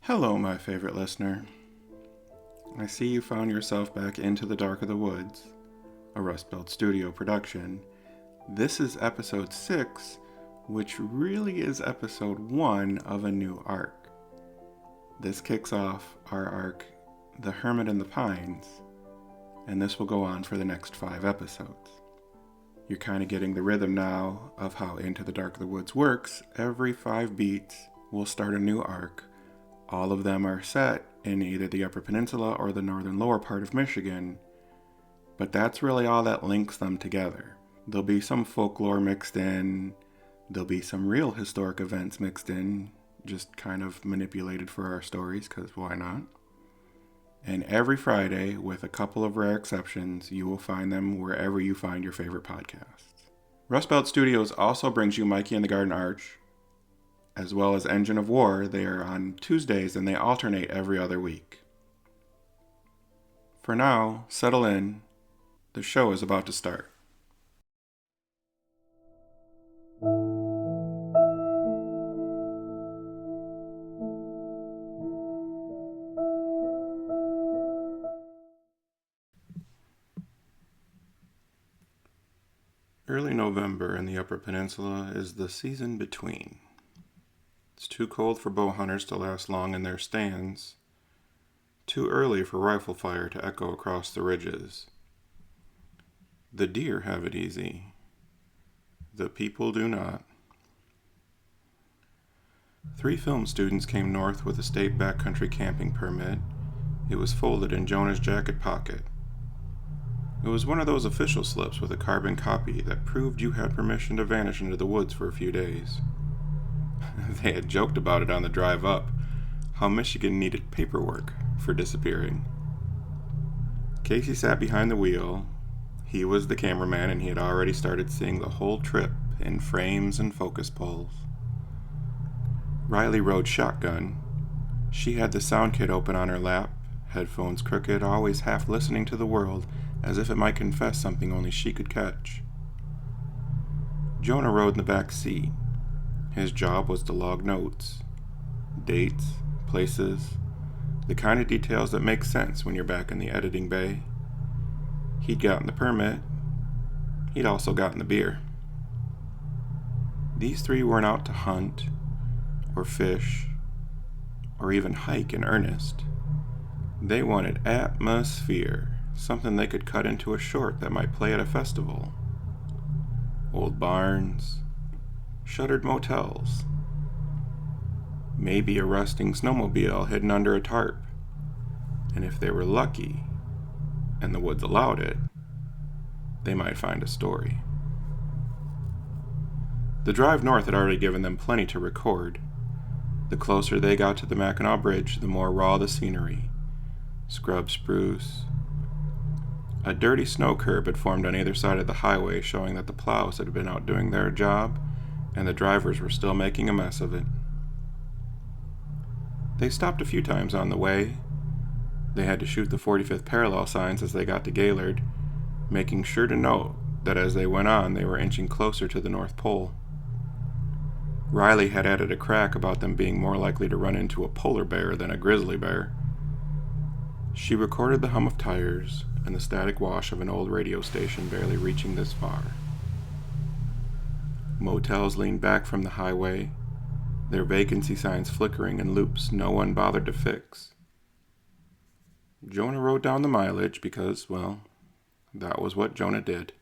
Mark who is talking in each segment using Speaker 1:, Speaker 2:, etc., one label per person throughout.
Speaker 1: Hello, my favorite listener. I see you found yourself back into the dark of the woods, a Rust Belt Studio production. This is episode 6, which really is episode 1 of a new arc. This kicks off our arc, The Hermit and the Pines, and this will go on for the next 5 episodes. You're kind of getting the rhythm now of how Into the Dark of the Woods works. Every 5 beats, we'll start a new arc. All of them are set in either the Upper Peninsula or the northern lower part of Michigan, but that's really all that links them together. There'll be some folklore mixed in, there'll be some real historic events mixed in, just kind of manipulated for our stories, because why not? And every Friday, with a couple of rare exceptions, you will find them wherever you find your favorite podcasts. Rust Belt Studios also brings you Mikey and the Garden Arch, as well as Engine of War. They are on Tuesdays and they alternate every other week. For now, settle in. The show is about to start. Early November in the Upper Peninsula is the season between. It's too cold for bow hunters to last long in their stands, too early for rifle fire to echo across the ridges. The deer have it easy. The people do not. 3 film students came north with a state backcountry camping permit. It was folded in Jonah's jacket pocket. It was one of those official slips with a carbon copy that proved you had permission to vanish into the woods for a few days. They had joked about it on the drive up, how Michigan needed paperwork for disappearing. Casey sat behind the wheel. He was the cameraman, and he had already started seeing the whole trip in frames and focus pulls. Riley rode shotgun. She had the sound kit open on her lap, headphones crooked, always half listening to the world as if it might confess something only she could catch. Jonah rode in the back seat. His job was to log notes, dates, places, the kind of details that make sense when you're back in the editing bay. He'd gotten the permit. He'd also gotten the beer. These 3 weren't out to hunt, or fish, or even hike in earnest. They wanted atmosphere, something they could cut into a short that might play at a festival. Old barns, shuttered motels, maybe a rusting snowmobile hidden under a tarp, and if they were lucky, and the woods allowed it, they might find a story. The drive north had already given them plenty to record. The closer they got to the Mackinac Bridge, the more raw the scenery. Scrub spruce. A dirty snow curb had formed on either side of the highway, showing that the plows had been out doing their job, and the drivers were still making a mess of it. They stopped a few times on the way. They had to shoot the 45th parallel signs as they got to Gaylord, making sure to note that as they went on, they were inching closer to the North Pole. Riley had added a crack about them being more likely to run into a polar bear than a grizzly bear. She recorded the hum of tires and the static wash of an old radio station barely reaching this far. Motels leaned back from the highway, their vacancy signs flickering in loops no one bothered to fix. Jonah wrote down the mileage because, well, that was what Jonah did.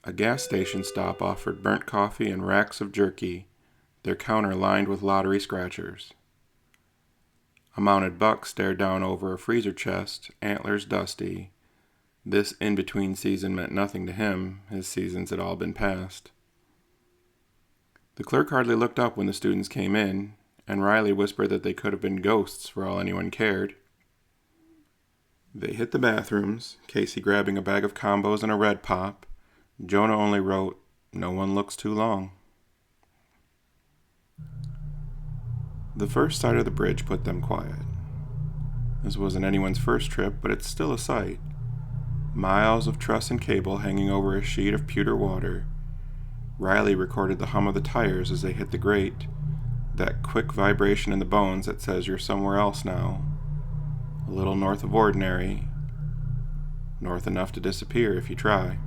Speaker 1: A gas station stop offered burnt coffee and racks of jerky, their counter lined with lottery scratchers. A mounted buck stared down over a freezer chest, antlers dusty. This in-between season meant nothing to him. His seasons had all been passed. The clerk hardly looked up when the students came in, and Riley whispered that they could have been ghosts for all anyone cared. They hit the bathrooms, Casey grabbing a bag of combos and a red pop. Jonah only wrote, "No one looks too long." The first sight of the bridge put them quiet. This wasn't anyone's first trip, but it's still a sight. Miles of truss and cable hanging over a sheet of pewter water. Riley recorded the hum of the tires as they hit the grate, That quick vibration in the bones that says you're somewhere else now. A little north of ordinary. North enough to disappear if you try.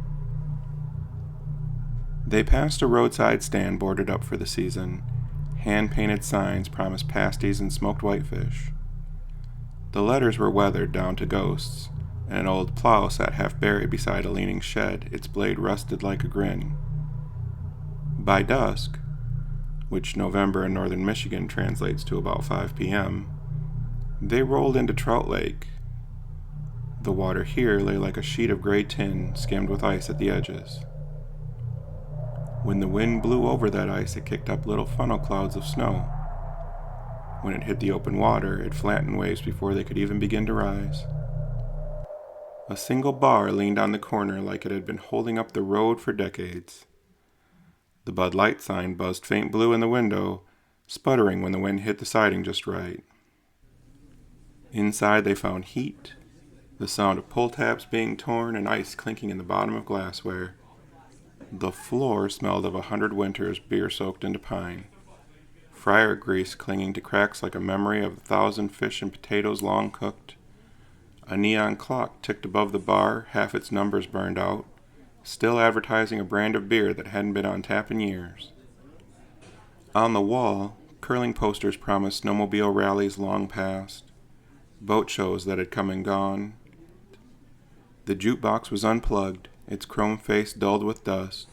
Speaker 1: They passed a roadside stand boarded up for the season. Hand-painted signs promised pasties and smoked whitefish. The letters were weathered down to ghosts, and an old plow sat half buried beside a leaning shed, its blade rusted like a grin. By dusk, which November in northern Michigan translates to about 5 p.m., they rolled into Trout Lake. The water here lay like a sheet of gray tin, skimmed with ice at the edges. When the wind blew over that ice, it kicked up little funnel clouds of snow. When it hit the open water, it flattened waves before they could even begin to rise. A single bar leaned on the corner like it had been holding up the road for decades. The Bud Light sign buzzed faint blue in the window, sputtering when the wind hit the siding just right. Inside they found heat, the sound of pull tabs being torn and ice clinking in the bottom of glassware. The floor smelled of 100 winters, beer soaked into pine. Fryer grease clinging to cracks like a memory of 1,000 fish and potatoes long cooked. A neon clock ticked above the bar, half its numbers burned out, still advertising a brand of beer that hadn't been on tap in years. On the wall, curling posters promised snowmobile rallies long past, boat shows that had come and gone. The jukebox was unplugged, its chrome face dulled with dust.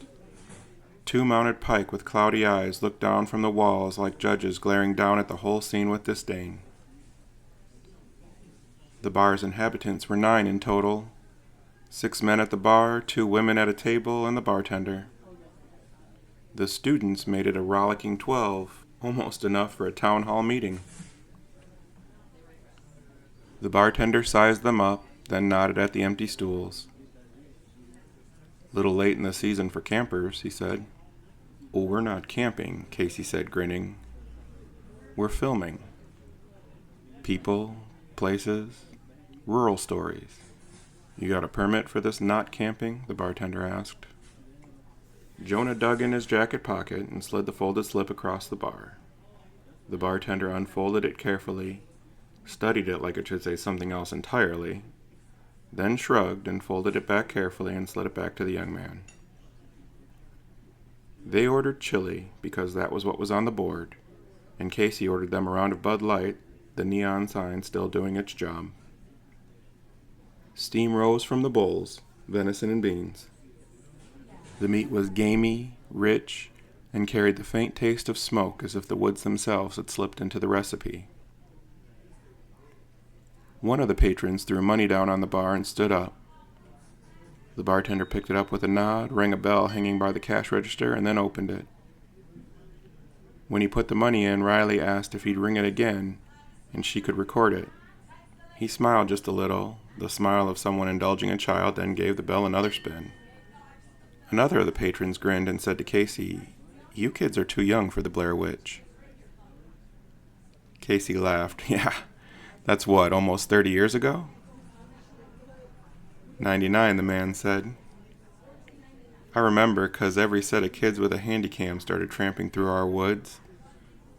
Speaker 1: 2 mounted pike with cloudy eyes looked down from the walls like judges glaring down at the whole scene with disdain. The bar's inhabitants were 9 in total. 6 men at the bar, 2 women at a table, and the bartender. The students made it a rollicking 12, almost enough for a town hall meeting. The bartender sized them up, then nodded at the empty stools. "Little late in the season for campers," he said. "Oh, we're not camping," Casey said, grinning. "We're filming. People, places, rural stories. You got a permit for this not camping?" the bartender asked. Jonah dug in his jacket pocket and slid the folded slip across the bar. The bartender unfolded it carefully, studied it like it should say something else entirely, then shrugged and folded it back carefully and slid it back to the young man. They ordered chili because that was what was on the board, and Casey ordered them a round of Bud Light, the neon sign still doing its job. Steam rose from the bowls, venison and beans. The meat was gamey, rich, and carried the faint taste of smoke as if the woods themselves had slipped into the recipe. One of the patrons threw money down on the bar and stood up. The bartender picked it up with a nod, rang a bell hanging by the cash register, and then opened it. When he put the money in, Riley asked if he'd ring it again, and she could record it. He smiled just a little, the smile of someone indulging a child, then gave the bell another spin. Another of the patrons grinned and said to Casey, "You kids are too young for the Blair Witch." Casey laughed. "Yeah, that's what, almost 30 years ago?" 99, the man said. "I remember 'cause every set of kids with a handycam started tramping through our woods.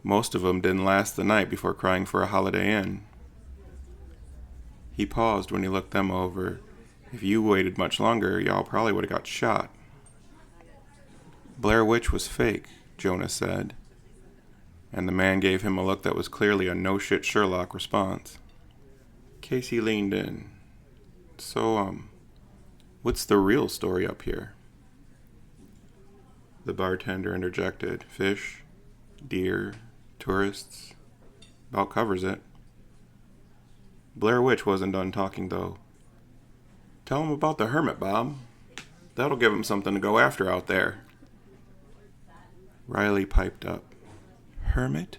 Speaker 1: Most of them didn't last the night before crying for a Holiday Inn." He paused when he looked them over. "If you waited much longer, y'all probably would have got shot." "Blair Witch was fake," Jonah said, and the man gave him a look that was clearly a no-shit Sherlock response. Casey leaned in. So, what's the real story up here?" The bartender interjected. "Fish, deer, tourists. About covers it." Blair Witch wasn't done talking, though. "Tell him about the Hermit, Bob. That'll give him something to go after out there." Riley piped up. "Hermit?"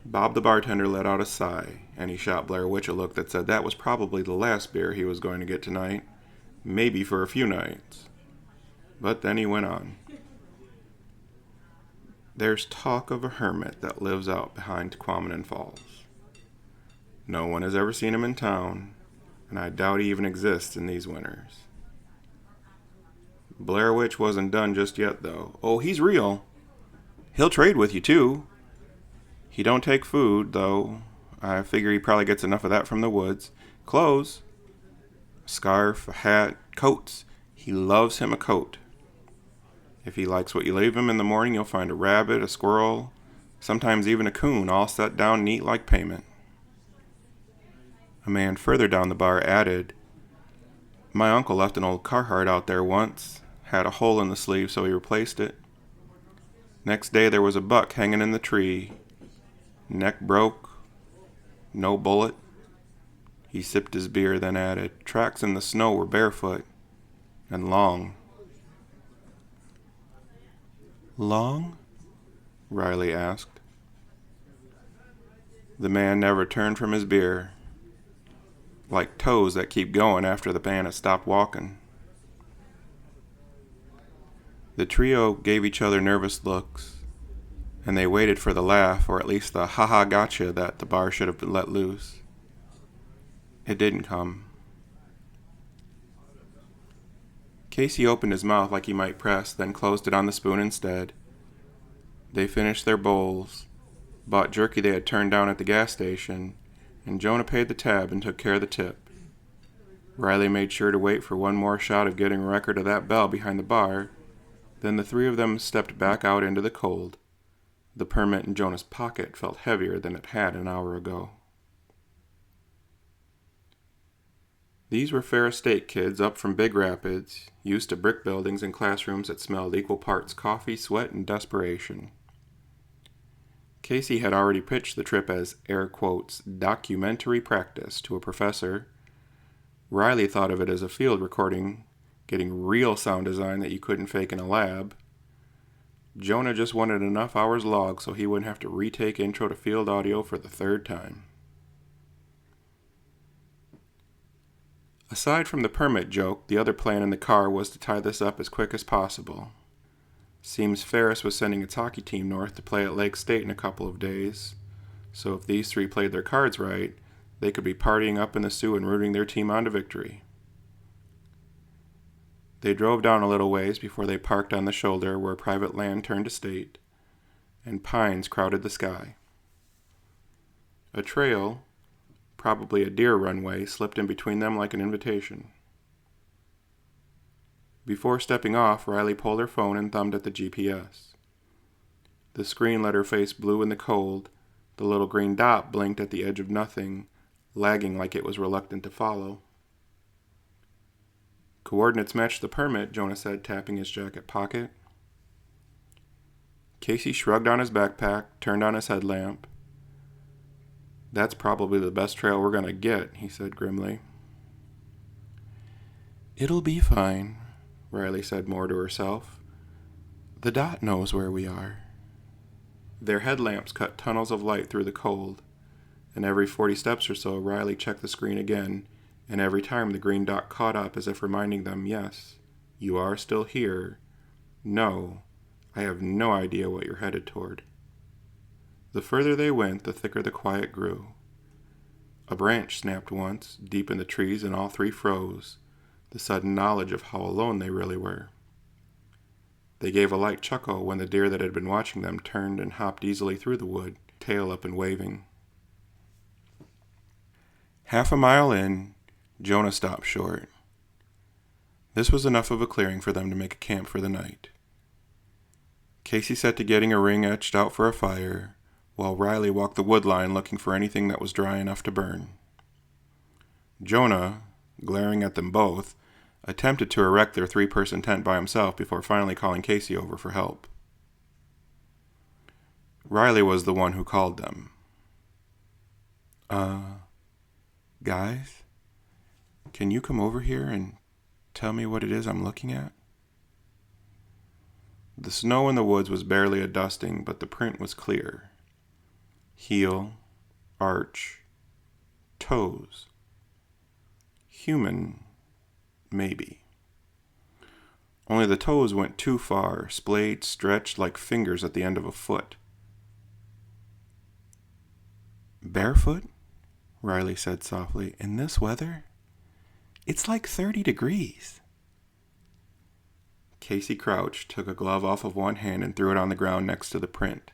Speaker 1: Bob the bartender let out a sigh, and he shot Blair Witch a look that said that was probably the last beer he was going to get tonight, maybe for a few nights. But then he went on. "There's talk of a hermit that lives out behind Quamanon Falls. No one has ever seen him in town, and I doubt he even exists in these winters. Blair Witch wasn't done just yet, though. Oh, he's real. He'll trade with you, too. He don't take food, though. I figure he probably gets enough of that from the woods. Clothes. Scarf, a hat, coats. He loves him a coat. If he likes what you leave him in the morning, you'll find a rabbit, a squirrel, sometimes even a coon, all set down neat like payment. A man further down the bar added, "My uncle left an old Carhartt out there once. Had a hole in the sleeve, so he replaced it. Next day there was a buck hanging in the tree. Neck broke. No bullet." He sipped his beer, then added, "Tracks in the snow were barefoot. And long." "Long?" Riley asked. The man never turned from his beer. Like toes that keep going after the man has stopped walking. The trio gave each other nervous looks, and they waited for the laugh, or at least the ha-ha gotcha that the bar should have been let loose. It didn't come. Casey opened his mouth like he might press, then closed it on the spoon instead. They finished their bowls, bought jerky they had turned down at the gas station, and Jonah paid the tab and took care of the tip. Riley made sure to wait for one more shot of getting a record of that bell behind the bar. Then the three of them stepped back out into the cold. The permit in Jonah's pocket felt heavier than it had an hour ago. These were Ferris State kids up from Big Rapids, used to brick buildings and classrooms that smelled equal parts coffee, sweat, and desperation. Casey had already pitched the trip as, air quotes, documentary practice to a professor. Riley thought of it as a field recording, getting real sound design that you couldn't fake in a lab. Jonah just wanted enough hours logged so he wouldn't have to retake Intro to Field Audio for the third time. Aside from the permit joke, the other plan in the car was to tie this up as quick as possible. Seems Ferris was sending its hockey team north to play at Lake State in a couple of days, so if these three played their cards right, they could be partying up in the Sioux and rooting their team on to victory. They drove down a little ways before they parked on the shoulder where private land turned to state, and pines crowded the sky. A trail, probably a deer runway, slipped in between them like an invitation. Before stepping off, Riley pulled her phone and thumbed at the GPS. The screen let her face blue in the cold. The little green dot blinked at the edge of nothing, lagging like it was reluctant to follow. "Coordinates match the permit," Jonah said, tapping his jacket pocket. Casey shrugged on his backpack, turned on his headlamp. "That's probably the best trail we're going to get," he said grimly. "It'll be fine," Riley said more to herself. "The dot knows where we are." Their headlamps cut tunnels of light through the cold, and every 40 steps or so Riley checked the screen again, and every time the green dot caught up as if reminding them, "Yes, you are still here. No, I have no idea what you're headed toward." The further they went, the thicker the quiet grew. A branch snapped once, deep in the trees, and all three froze, the sudden knowledge of how alone they really were. They gave a light chuckle when the deer that had been watching them turned and hopped easily through the wood, tail up and waving. Half a mile in, Jonah stopped short. This was enough of a clearing for them to make a camp for the night. Casey set to getting a ring etched out for a fire, while Riley walked the wood line looking for anything that was dry enough to burn. Jonah, glaring at them both, attempted to erect their 3-person tent by himself before finally calling Casey over for help. Riley was the one who called them. Guys, can you come over here and tell me what it is I'm looking at?" The snow in the woods was barely a dusting, but the print was clear. Heel, arch, toes. Human, maybe. Only the toes went too far, splayed, stretched like fingers at the end of a foot. "Barefoot?" Riley said softly. "In this weather? It's like 30 degrees. Casey crouched, took a glove off of one hand and threw it on the ground next to the print.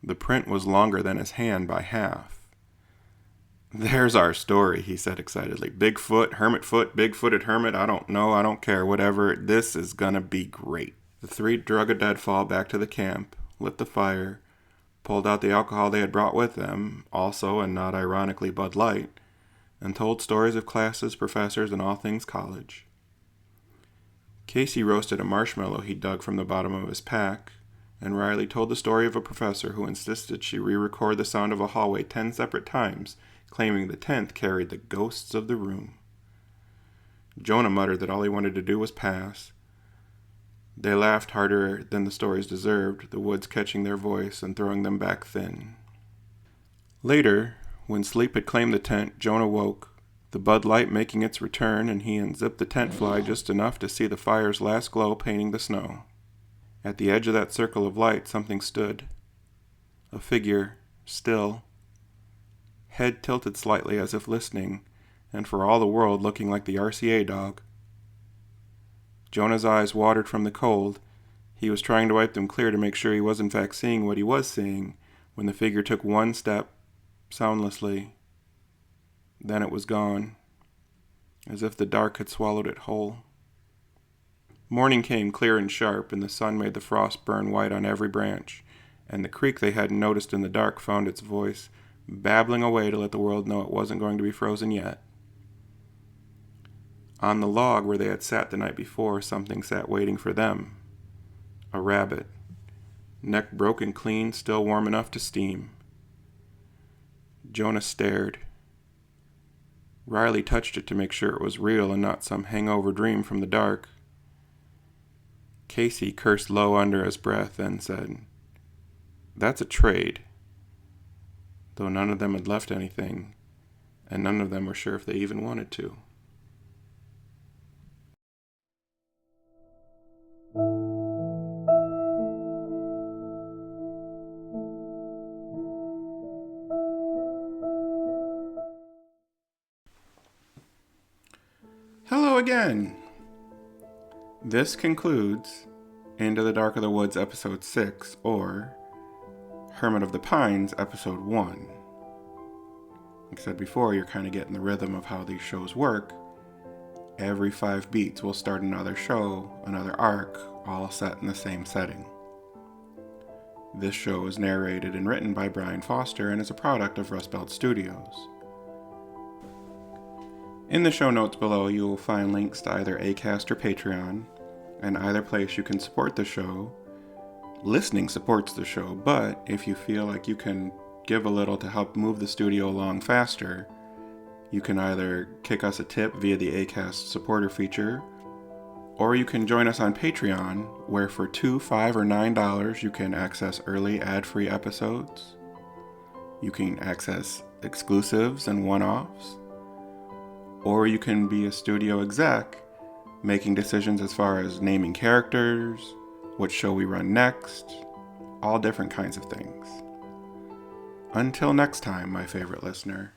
Speaker 1: The print was longer than his hand by half. "There's our story," he said excitedly. "Bigfoot, Hermit foot, big-footed hermit, I don't know, I don't care, whatever. This is gonna be great." The three drug a deadfall back to the camp, lit the fire, pulled out the alcohol they had brought with them, also and not ironically Bud Light, and told stories of classes, professors, and all things college. Casey roasted a marshmallow he dug from the bottom of his pack, and Riley told the story of a professor who insisted she re-record the sound of a hallway 10 separate times, claiming the 10th carried the ghosts of the room. Jonah muttered that all he wanted to do was pass. They laughed harder than the stories deserved, the woods catching their voice and throwing them back thin. Later, when sleep had claimed the tent, Jonah woke, the Bud Light making its return, and he unzipped the tent fly just enough to see the fire's last glow painting the snow. At the edge of that circle of light, something stood. A figure, still, head tilted slightly as if listening, and for all the world looking like the RCA dog. Jonah's eyes watered from the cold. He was trying to wipe them clear to make sure he was in fact seeing what he was seeing, when the figure took one step, soundlessly. Then it was gone, as if the dark had swallowed it whole. Morning came clear and sharp, and the sun made the frost burn white on every branch, and the creek they hadn't noticed in the dark found its voice, babbling away to let the world know it wasn't going to be frozen yet. On the log where they had sat the night before, something sat waiting for them. A rabbit, neck broken clean, still warm enough to steam. Jonah stared. Riley touched it to make sure it was real and not some hangover dream from the dark. Casey cursed low under his breath, then said, "That's a trade." Though none of them had left anything, and none of them were sure if they even wanted to. Hello again! This concludes Into the Dark of the Woods Episode 6, or Hermit of the Pines Episode 1. Like I said before, you're kind of getting the rhythm of how these shows work. Every 5 beats we'll start another show, another arc, all set in the same setting. This show is narrated and written by Brian Foster and is a product of Rust Belt Studios. In the show notes below, you will find links to either Acast or Patreon, and either place you can support the show. Listening supports the show, but if you feel like you can give a little to help move the studio along faster, you can either kick us a tip via the Acast supporter feature, or you can join us on Patreon, where for $2, $5, or $9 you can access early ad-free episodes. You can access exclusives and one-offs. Or you can be a studio exec, making decisions as far as naming characters, what show we run next, all different kinds of things. Until next time, my favorite listener.